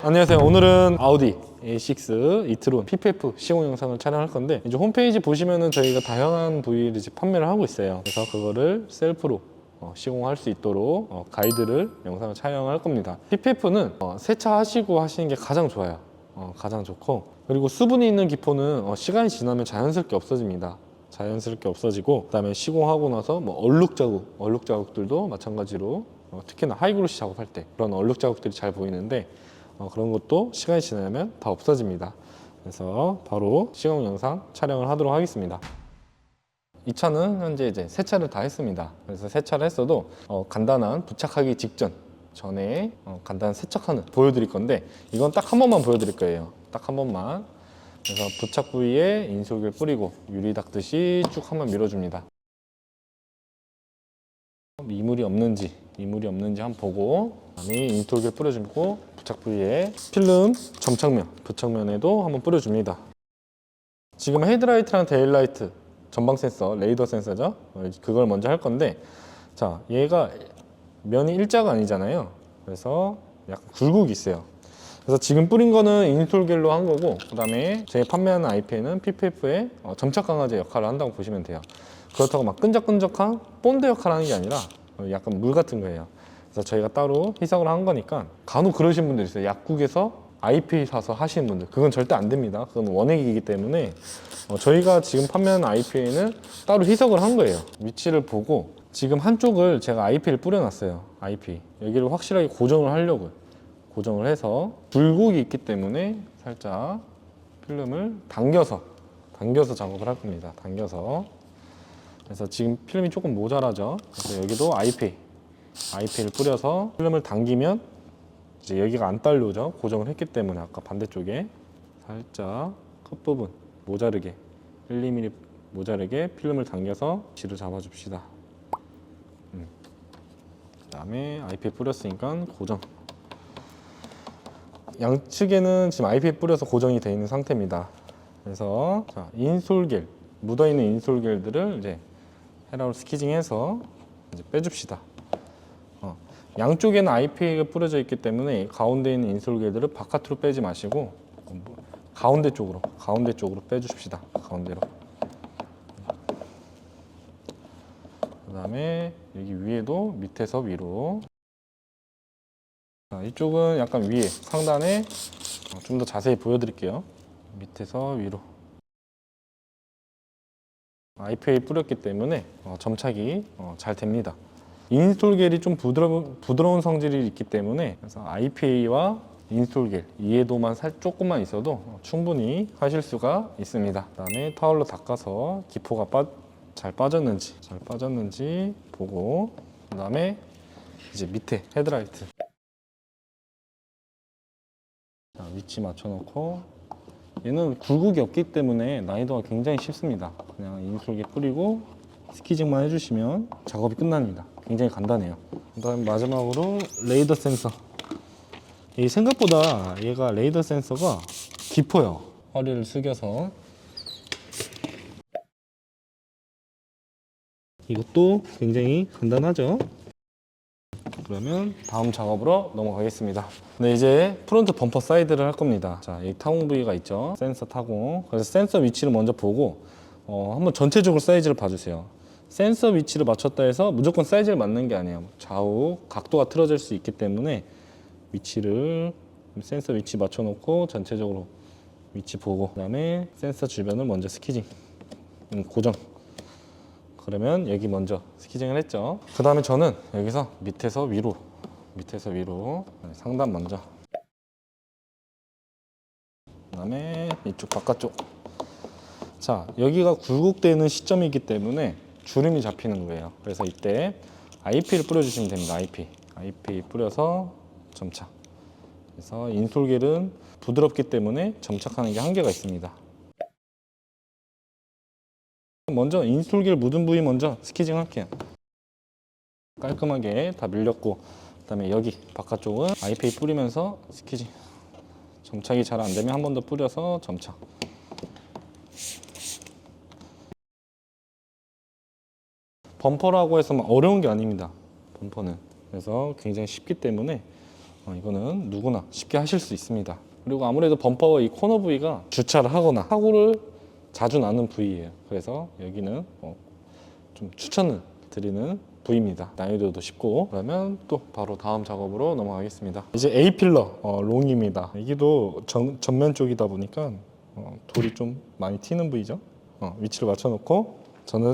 안녕하세요. 오늘은 아우디 A6 e-tron PPF 시공 영상을 촬영할 건데, 이제 홈페이지 보시면은 저희가 다양한 부위를 이제 판매를 하고 있어요. 그래서 그거를 셀프로 시공할 수 있도록 가이드를 영상을 촬영할 겁니다. PPF는 세차하시고 하시는 게 가장 좋아요. 가장 좋고, 그리고 수분이 있는 기포는 시간이 지나면 자연스럽게 없어집니다. 자연스럽게 없어지고, 그다음에 시공하고 나서 뭐 얼룩 자국들도 마찬가지로 특히나 하이글로시 작업할 때 그런 얼룩 자국들이 잘 보이는데, 그런 것도 시간이 지나면 다 없어집니다. 그래서 바로 시공 영상 촬영을 하도록 하겠습니다. 이 차는 현재 이제 세차를 다 했습니다. 그래서 세차를 했어도 간단한 부착하기 직전 전에 간단한 세척하는 보여드릴 건데, 이건 딱 한 번만 보여드릴 거예요. 딱 한 번만. 그래서 부착 부위에 인솔기를 뿌리고 유리 닦듯이 쭉 한번 밀어줍니다. 이물이 없는지 한번 보고, 그다음에 인솔기를 뿌려주고 부착 부위에 필름 부착면에도 한번 뿌려줍니다. 지금 헤드라이트랑 테일라이트 전방 센서, 레이더 센서죠. 그걸 먼저 할 건데, 자, 얘가 면이 일자가 아니잖아요. 그래서 약간 굴곡이 있어요. 그래서 지금 뿌린 거는 인솔겔로 한 거고, 그 다음에 제가 판매하는 IPA는 PPF의 점착 강화제 역할을 한다고 보시면 돼요. 그렇다고 막 끈적끈적한 본드 역할을 하는 게 아니라 약간 물 같은 거예요. 그래서 저희가 따로 희석을 한 거니까, 간혹 그러신 분들 있어요. 약국에서 IPA 사서 하시는 분들, 그건 절대 안 됩니다. 그건 원액이기 때문에 저희가 지금 판매하는 IPA는 따로 희석을 한 거예요. 위치를 보고 지금 한쪽을 제가 IPA를 뿌려놨어요. IPA 여기를 확실하게 고정을 하려고, 고정을 해서 굴곡이 있기 때문에 살짝 필름을 당겨서 작업을 할 겁니다. 당겨서. 그래서 지금 필름이 조금 모자라죠. 그래서 여기도 IPA를 뿌려서 필름을 당기면 이제 여기가 안 딸려오죠. 고정을 했기 때문에. 아까 반대쪽에 살짝 끝부분 모자르게 1~2mm 모자르게 필름을 당겨서 위치를 잡아줍시다. 그 다음에 IPA 뿌렸으니까 고정. 양측에는 지금 IPA 뿌려서 고정이 되어 있는 상태입니다. 그래서 자, 인솔겔, 묻어있는 인솔겔들을 이제 헤라로 스키징해서 이제 빼줍시다. 양쪽에는 IPA가 뿌려져 있기 때문에 가운데 있는 인솔겔들을 바깥으로 빼지 마시고 가운데 쪽으로 빼주십시다. 가운데로. 그 다음에 여기 위에도 밑에서 위로. 자, 이쪽은 약간 위에 상단에 좀 더 자세히 보여드릴게요. 밑에서 위로. IPA 뿌렸기 때문에 점착이 잘 됩니다. 인솔겔이 좀 부드러운 성질이 있기 때문에, 그래서 IPA와 인솔겔 이해도만 조금만 있어도 충분히 하실 수가 있습니다. 그 다음에 타월로 닦아서 기포가 잘 빠졌는지 보고, 그 다음에 이제 밑에 헤드라이트 위치 맞춰놓고, 얘는 굴곡이 없기 때문에 난이도가 굉장히 쉽습니다. 그냥 인솔겔 뿌리고 스키징만 해주시면 작업이 끝납니다. 굉장히 간단해요. 그 다음 마지막으로 레이더 센서. 이 생각보다 얘가 레이더 센서가 깊어요. 허리를 숙여서. 이것도 굉장히 간단하죠. 그러면 다음 작업으로 넘어가겠습니다. 네, 이제 프론트 범퍼 사이드를 할 겁니다. 자, 이 타공 부위가 있죠. 센서 타공. 그래서 센서 위치를 먼저 보고 한번 전체적으로 사이즈를 봐주세요. 센서 위치를 맞췄다 해서 무조건 사이즈를 맞는 게 아니에요. 좌우 각도가 틀어질 수 있기 때문에 센서 위치 맞춰놓고 전체적으로 위치 보고, 그 다음에 센서 주변을 먼저 스키징 고정. 그러면 여기 먼저 스키징을 했죠. 그 다음에 저는 여기서 밑에서 위로 상단 먼저, 그 다음에 이쪽 바깥쪽. 자, 여기가 굴곡되는 시점이기 때문에 주름이 잡히는 거예요. 그래서 이때 IP를 뿌려주시면 됩니다. IP 뿌려서 점착. 그래서 인솔겔은 부드럽기 때문에 점착하는 게 한계가 있습니다. 먼저 인솔겔 묻은 부위 먼저 스키징 할게요. 깔끔하게 다 밀렸고, 그 다음에 여기 바깥쪽은 IPA 뿌리면서 스키징. 점착이 잘 안 되면 한 번 더 뿌려서 점착. 범퍼라고 해서 막 어려운 게 아닙니다. 범퍼는. 그래서 굉장히 쉽기 때문에 이거는 누구나 쉽게 하실 수 있습니다. 그리고 아무래도 범퍼 이 코너 부위가 주차를 하거나 사고를 자주 나는 부위예요. 그래서 여기는 좀 추천을 드리는 부위입니다. 난이도도 쉽고. 그러면 또 바로 다음 작업으로 넘어가겠습니다. 이제 A필러 롱입니다. 여기도 전면 쪽이다 보니까 돌이 좀 많이 튀는 부위죠. 위치를 맞춰놓고 저는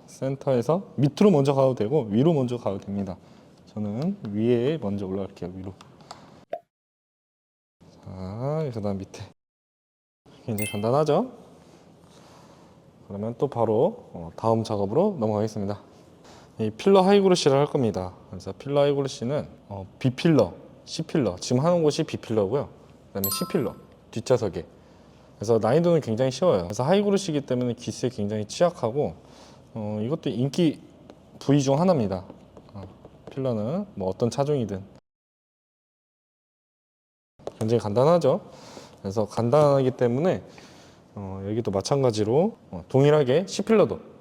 센터에서 밑으로 먼저 가도 되고 위로 먼저 가도 됩니다. 저는 위에 먼저 올라갈게요. 위로. 자, 그 다음 밑에. 굉장히 간단하죠? 그러면 또 바로 다음 작업으로 넘어가겠습니다. 이 필러 하이그로시를 할 겁니다. 그래서 필러 하이그로시는 B필러, C필러, 지금 하는 곳이 B필러고요. 그 다음에 C필러, 뒷좌석에. 그래서 난이도는 굉장히 쉬워요. 그래서 하이그로시이기 때문에 기스에 굉장히 취약하고 이것도 인기 부위 중 하나입니다. 필러는 뭐 어떤 차종이든 굉장히 간단하죠. 그래서 간단하기 때문에 여기도 마찬가지로 동일하게 C필러도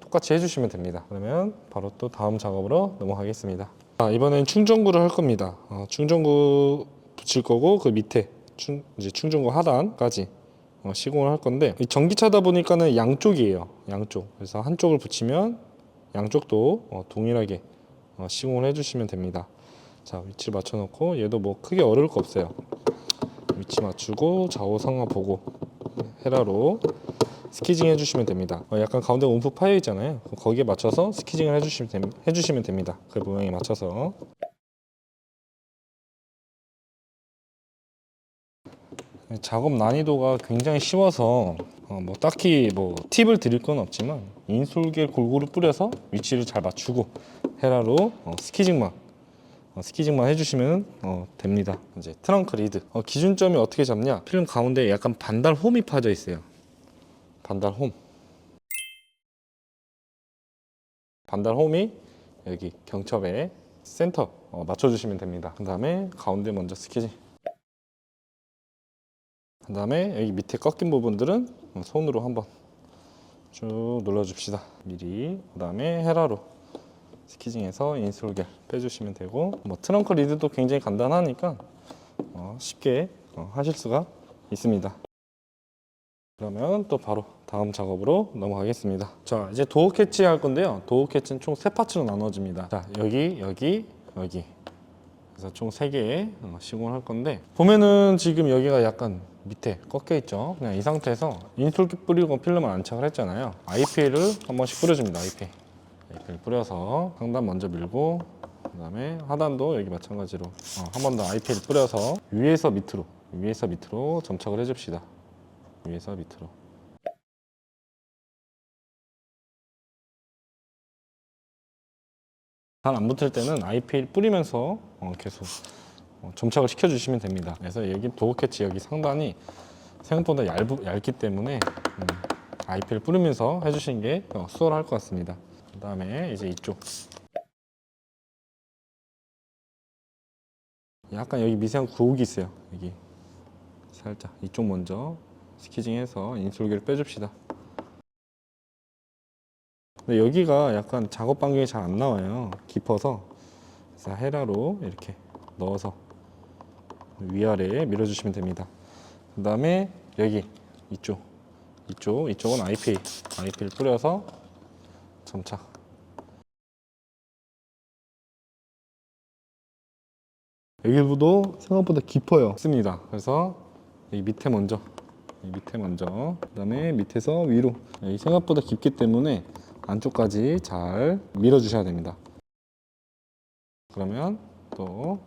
똑같이 해주시면 됩니다. 그러면 바로 또 다음 작업으로 넘어가겠습니다. 이번엔 충전구를 할 겁니다. 충전구 붙일 거고 그 밑에 이제 충전구 하단까지 시공을 할 건데 전기차다 보니까는 양쪽이에요. 양쪽. 그래서 한쪽을 붙이면 양쪽도 동일하게 시공을 해주시면 됩니다. 자, 위치 맞춰놓고 얘도 뭐 크게 어려울 거 없어요. 위치 맞추고 좌우 상하 보고 헤라로 스키징 해주시면 됩니다. 약간 가운데 움푹 파여 있잖아요. 거기에 맞춰서 스키징을 해주시면 됩니다. 그 모양에 맞춰서. 작업 난이도가 굉장히 쉬워서 뭐 딱히 뭐 팁을 드릴 건 없지만 인솔겔 골고루 뿌려서 위치를 잘 맞추고 헤라로 스키징만 해주시면 됩니다. 이제 트렁크 리드 기준점이 어떻게 잡냐? 필름 가운데 약간 반달 홈이 파져 있어요. 반달 홈이 여기 경첩에 센터 맞춰주시면 됩니다. 그 다음에 가운데 먼저 스키징. 그 다음에 여기 밑에 꺾인 부분들은 손으로 한번 쭉 눌러줍시다. 미리. 그 다음에 헤라로 스키징해서 인솔겔 빼주시면 되고 뭐 트렁크 리드도 굉장히 간단하니까 쉽게 하실 수가 있습니다. 그러면 또 바로 다음 작업으로 넘어가겠습니다. 자, 이제 도어 캐치 할 건데요. 도어 캐치는 총 3파츠로 나눠집니다. 자, 여기. 그래서 총 3개의 시공을 할 건데 보면은 지금 여기가 약간 밑에 꺾여 있죠. 그냥 이 상태에서 인솔기 뿌리고 필름을 안착을 했잖아요. IPL을 한 번씩 뿌려줍니다. IPL 뿌려서 상단 먼저 밀고 그 다음에 하단도 여기 마찬가지로 한 번 더 IPL 뿌려서 위에서 밑으로 점착을 해줍시다. 위에서 밑으로. 잘 안 붙을 때는 IPL 뿌리면서 계속 점착을 시켜주시면 됩니다. 그래서 여기 도어 캐치 여기 상단이 생각보다 얇기 때문에 IPL 뿌리면서 해주시는 게 수월할 것 같습니다. 그 다음에 이제 이쪽 약간 여기 미세한 구옥이 있어요. 여기 살짝 이쪽 먼저 스키징해서 인솔기를 빼줍시다. 근데 여기가 약간 작업 반경이 잘 안 나와요. 깊어서. 그래서 헤라로 이렇게 넣어서 위아래에 밀어주시면 됩니다. 그 다음에 여기 이쪽은 IPL 뿌려서 점착. 여기도 생각보다 깊어요. 습니다. 그래서 이 밑에 먼저, 그 다음에 밑에서 위로. 여기 생각보다 깊기 때문에 안쪽까지 잘 밀어주셔야 됩니다. 그러면 또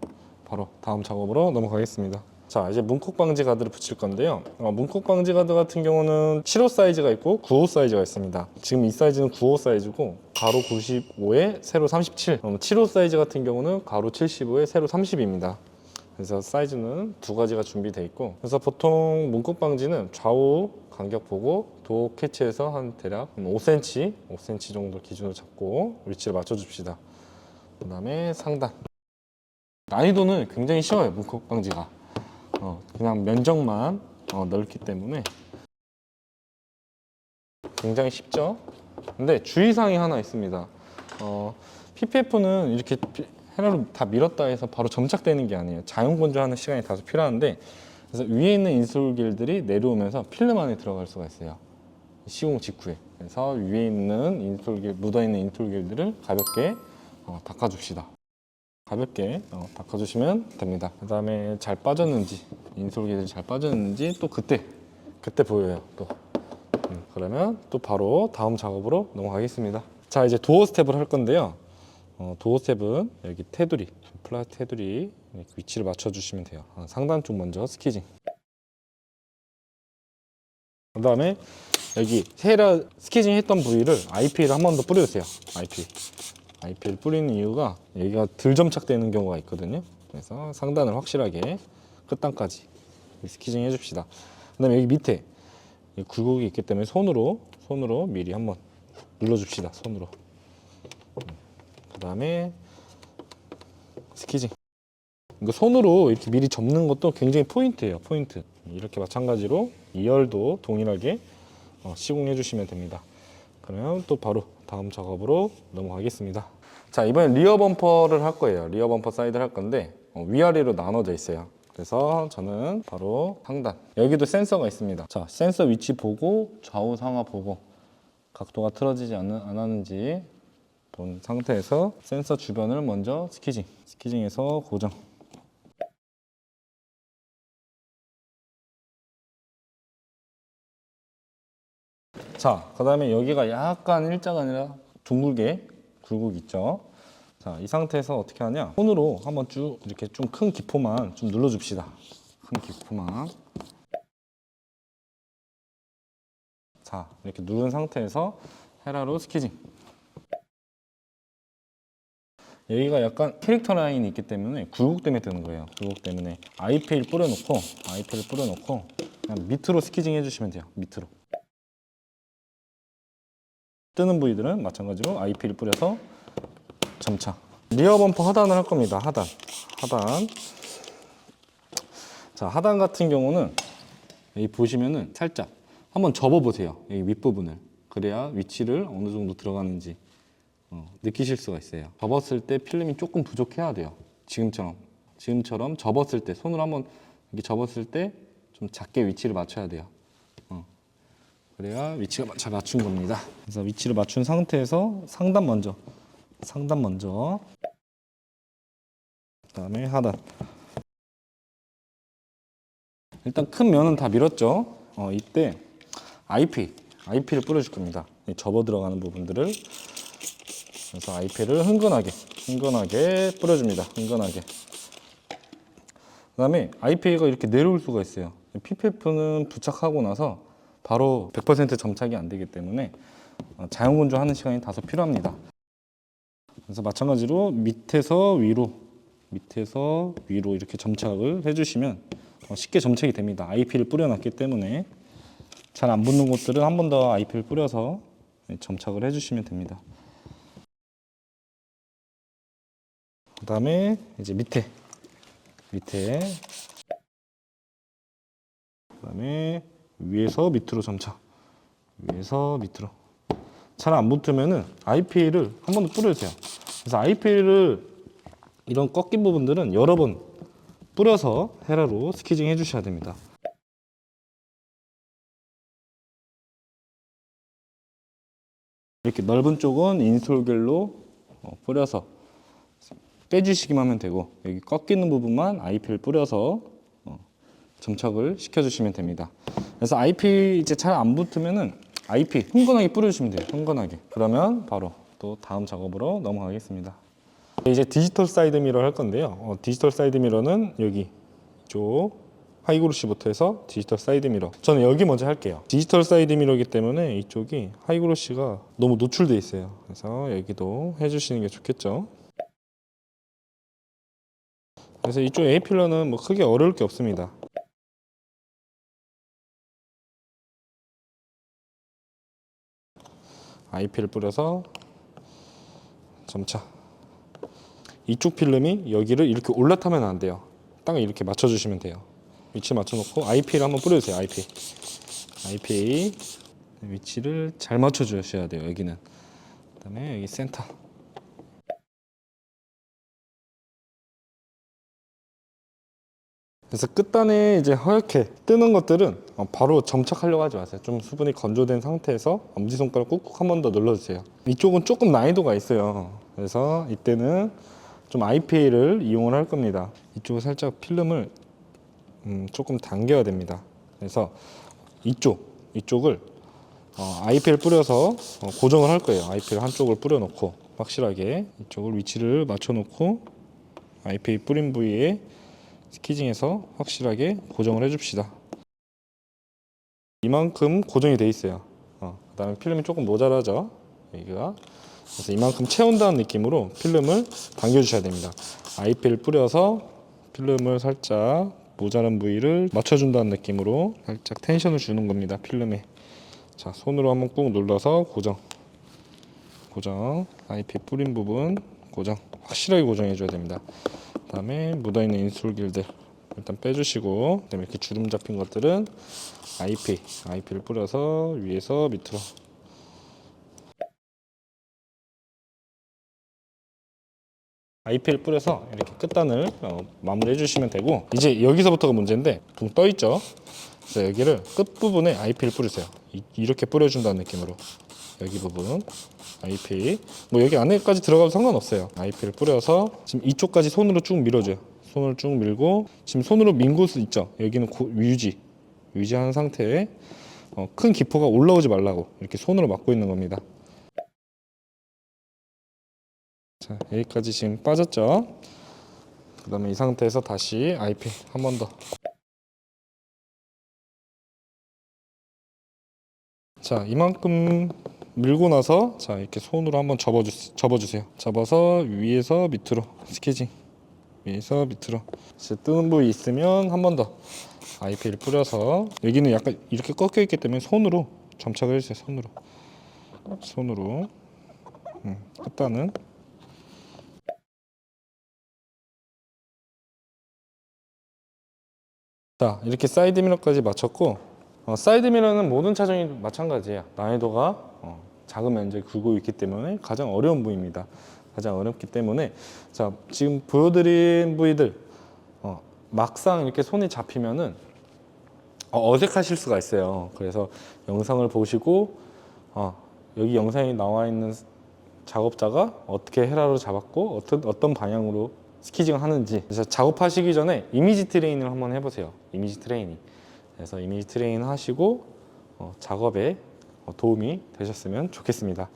바로 다음 작업으로 넘어가겠습니다. 자, 이제 문콕 방지 가드를 붙일 건데요. 문콕 방지 가드 같은 경우는 7호 사이즈가 있고 9호 사이즈가 있습니다. 지금 이 사이즈는 9호 사이즈고 가로 95에 세로 37. 7호 사이즈 같은 경우는 가로 75에 세로 30입니다. 그래서 사이즈는 두 가지가 준비되어 있고, 그래서 보통 문콕 방지는 좌우 간격 보고 도어 캐치에서 한 대략 5cm 정도 기준으로 잡고 위치를 맞춰줍시다. 그 다음에 상단. 난이도는 굉장히 쉬워요. 문콕 방지가 그냥 면적만 넓기 때문에 굉장히 쉽죠. 근데 주의사항이 하나 있습니다. PPF는 이렇게 헤라로 다 밀었다 해서 바로 점착되는 게 아니에요. 자연 건조하는 시간이 다소 필요한데, 그래서 위에 있는 인솔길들이 내려오면서 필름 안에 들어갈 수가 있어요. 시공 직후에. 그래서 위에 있는 인솔길, 묻어있는 인솔길들을 가볍게 닦아줍시다. 가볍게 닦아주시면 됩니다. 그 다음에 잘 빠졌는지, 인솔길이 잘 빠졌는지 또 그때 보여요. 또 그러면 또 바로 다음 작업으로 넘어가겠습니다. 자, 이제 도어 스텝을 할 건데요. 도어 스텝은 여기 테두리, 플라스틱 테두리 위치를 맞춰주시면 돼요. 상단 쪽 먼저 스키징. 그 다음에 여기 헤라 스키징 했던 부위를 IP를 한 번 더 뿌려주세요. IP를 뿌리는 이유가 여기가 덜 점착되는 경우가 있거든요. 그래서 상단을 확실하게 끝단까지 스키징 해줍시다. 그 다음에 여기 밑에 굴곡이 있기 때문에 손으로 미리 한번 눌러줍시다. 손으로. 그 다음에 스키징. 이거 손으로 이렇게 미리 접는 것도 굉장히 포인트예요. 포인트. 이렇게 마찬가지로 2열도 동일하게 시공해 주시면 됩니다. 그러면 또 바로 다음 작업으로 넘어가겠습니다. 자, 이번엔 리어 범퍼를 할 거예요. 리어 범퍼 사이드를 할 건데 위아래로 나눠져 있어요. 그래서 저는 바로 상단, 여기도 센서가 있습니다. 자, 센서 위치 보고 좌우 상하 보고 각도가 틀어지지 않았는지 본 상태에서 센서 주변을 먼저 스키징해서 고정. 자, 그 다음에 여기가 약간 일자가 아니라 둥글게 굴곡 있죠. 자, 이 상태에서 어떻게 하냐, 손으로 한번 쭉 이렇게 좀 큰 기포만 좀 눌러줍시다. 큰 기포만. 자, 이렇게 누른 상태에서 헤라로 스키징. 여기가 약간 캐릭터 라인이 있기 때문에 굴곡 때문에 뜨는 거예요. 굴곡 때문에 IP를 뿌려놓고 그냥 밑으로 스키징 해주시면 돼요. 밑으로. 뜨는 부위들은 마찬가지로 IP를 뿌려서 점착. 리어 범퍼 하단을 할 겁니다. 하단. 자, 하단 같은 경우는 여기 보시면은 살짝 한번 접어 보세요. 여기 윗부분을. 그래야 위치를 어느 정도 들어가는지 느끼실 수가 있어요. 접었을 때 필름이 조금 부족해야 돼요. 지금처럼 접었을 때, 손으로 한번 이렇게 접었을 때 좀 작게 위치를 맞춰야 돼요. 그래야 위치가 잘 맞춘 겁니다. 그래서 위치를 맞춘 상태에서 상단 먼저, 그다음에 하단. 일단 큰 면은 다 밀었죠. 이때 IP를 뿌려줄 겁니다. 접어 들어가는 부분들을. 그래서 IP를 흥건하게 뿌려줍니다. 흥건하게. 그다음에 IP가 이렇게 내려올 수가 있어요. PPF는 부착하고 나서 바로 100% 점착이 안 되기 때문에 자연 건조하는 시간이 다소 필요합니다. 그래서 마찬가지로 밑에서 위로 이렇게 점착을 해주시면 쉽게 점착이 됩니다. IP를 뿌려놨기 때문에 잘 안 붙는 곳들은 한 번 더 IP를 뿌려서 점착을 해주시면 됩니다. 그 다음에 이제 밑에 그 다음에 위에서 밑으로 점착, 위에서 밑으로. 잘 안 붙으면은 IP를 한 번 더 뿌려주세요. 그래서 IP를 이런 꺾인 부분들은 여러 번 뿌려서 헤라로 스키징 해주셔야 됩니다. 이렇게 넓은 쪽은 인솔겔로 뿌려서 빼주시기만 하면 되고, 여기 꺾이는 부분만 IP를 뿌려서 점착을 시켜주시면 됩니다. 그래서 IP 이제 잘 안 붙으면은 IP 흥건하게 뿌려주시면 돼요. 흥건하게. 그러면 바로 또 다음 작업으로 넘어가겠습니다. 이제 디지털 사이드 미러 할 건데요. 디지털 사이드 미러는 여기 쪽 하이그로시부터 해서 디지털 사이드 미러. 저는 여기 먼저 할게요. 디지털 사이드 미러이기 때문에 이쪽이 하이그로시가 너무 노출돼 있어요. 그래서 여기도 해주시는 게 좋겠죠. 그래서 이쪽 A필러는 뭐 크게 어려울 게 없습니다. IP를 뿌려서 점착. 이쪽 필름이 여기를 이렇게 올라타면 안 돼요. 딱 이렇게 맞춰주시면 돼요. 위치 맞춰놓고 IP를 한번 뿌려주세요. IP 위치를 잘 맞춰주셔야 돼요. 여기는. 그다음에 여기 센터. 그래서 끝단에 이제 허옇게 뜨는 것들은 바로 점착하려고 하지 마세요. 좀 수분이 건조된 상태에서 엄지손가락 꾹꾹 한 번 더 눌러주세요. 이쪽은 조금 난이도가 있어요. 그래서 이때는 좀 IPA를 이용을 할 겁니다. 이쪽을 살짝 필름을 조금 당겨야 됩니다. 그래서 이쪽을 IPA를 뿌려서 고정을 할 거예요. IPA를 한쪽을 뿌려놓고 확실하게 이쪽을 위치를 맞춰놓고 IPA 뿌린 부위에 스키징해서 확실하게 고정을 해줍시다. 이만큼 고정이 돼 있어요. 그 다음에 필름이 조금 모자라죠. 여기가. 그래서 이만큼 채운다는 느낌으로 필름을 당겨주셔야 됩니다. IPA를 뿌려서 필름을 살짝 모자란 부위를 맞춰준다는 느낌으로 살짝 텐션을 주는 겁니다. 필름에. 자, 손으로 한번 꾹 눌러서 고정. IPA 뿌린 부분 고정. 확실하게 고정해 줘야 됩니다. 그 다음에 묻어있는 인솔길들 일단 빼주시고, 그다음에 이렇게 주름 잡힌 것들은 IP를 뿌려서 위에서 밑으로. IP를 뿌려서 이렇게 끝단을 마무리해 주시면 되고, 이제 여기서부터가 문제인데 붕 떠 있죠. 그래서 여기를 끝 부분에 IP를 뿌리세요. 이렇게 뿌려준다는 느낌으로 여기 부분 IP, 뭐 여기 안에까지 들어가도 상관없어요. IP를 뿌려서 지금 이쪽까지 손으로 쭉 밀어줘요. 손을 쭉 밀고, 지금 손으로 민 곳 있죠. 여기는 유지한 상태에 큰 기포가 올라오지 말라고 이렇게 손으로 막고 있는 겁니다. 자, 여기까지 지금 빠졌죠. 그 다음에 이 상태에서 다시 IP 한 번 더. 자, 이만큼 밀고 나서 자, 이렇게 손으로 한번 접어주세요. 접어서 위에서 밑으로 스케징. 위에서 밑으로. 뜨는 부위 있으면 한 번 더 IP를 뿌려서, 여기는 약간 이렇게 꺾여 있기 때문에 손으로 점착을 해주세요. 손으로 끝단은. 자, 이렇게 사이드 미러까지 마쳤고, 사이드 미러는 모든 차종이 마찬가지예요. 난이도가 작은 면적이 굵고 있기 때문에 가장 어려운 부위입니다. 가장 어렵기 때문에, 자, 지금 보여드린 부위들 막상 이렇게 손이 잡히면은 어색하실 수가 있어요. 그래서 영상을 보시고 여기 영상에 나와 있는 작업자가 어떻게 헤라로 잡았고 어떤 방향으로 스키징을 하는지, 그래서 작업하시기 전에 이미지 트레이닝을 한번 해보세요. 이미지 트레이닝. 그래서 이미지 트레이닝 하시고 작업에 도움이 되셨으면 좋겠습니다.